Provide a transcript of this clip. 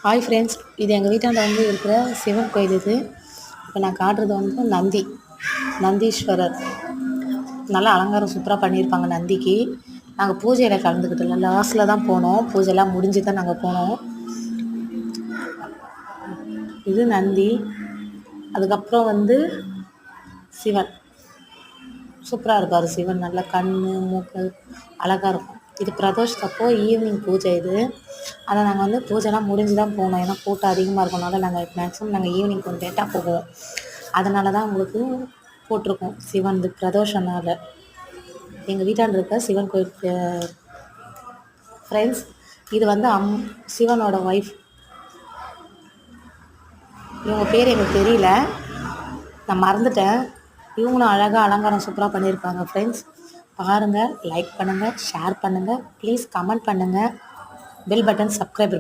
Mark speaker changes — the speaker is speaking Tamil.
Speaker 1: ஹாய் ஃப்ரெண்ட்ஸ், இது எங்கள் வீட்டாண்ட வந்து இருக்கிற சிவன் கோயில். இது இப்போ நான் காட்டுறது வந்து நந்தீஸ்வரர். நல்லா அலங்காரம் சூப்பராக பண்ணியிருப்பாங்க நந்திக்கு. நாங்கள் பூஜையில் கலந்துக்கிட்டல லாஸ்ட்டில் தான் போனோம். பூஜைலாம் முடிஞ்சு தான் நாங்கள் போனோம். இது நந்தி. அதுக்கப்புறம் வந்து சிவன் சூப்பராக இருப்பார். சிவன் நல்லா கண் மூக்கு அழகாக இருக்கும். இது பிரதோஷத்தப்போ ஈவினிங் பூஜை இது. ஆனால் நாங்கள் வந்து பூஜைலாம் முடிஞ்சு தான் போனோம். ஏன்னா கூட்டம் அதிகமாக இருக்கனால நாங்கள் ஈவினிங் கொஞ்சம் லேட்டாக போவோம். அதனால தான் உங்களுக்கு போட்டிருக்கோம் சிவன் பிரதோஷனால். எங்கள் வீட்டாண்ட இருக்க சிவன் கோயில் ஃப்ரெண்ட்ஸ். இது வந்து சிவனோட ஒய்ஃப். இவங்க பேர் எனக்கு தெரியல, நான் மறந்துட்டேன். இவங்களும் அழகாக அலங்காரம் சூப்பராக பண்ணியிருப்பாங்க ஃப்ரெண்ட்ஸ். பாருங்கள், லைக் பண்ணுங்கள், ஷேர் பண்ணுங்கள், ப்ளீஸ் கமெண்ட் பண்ணுங்கள், பெல் பட்டன் சப்ஸ்கிரைப்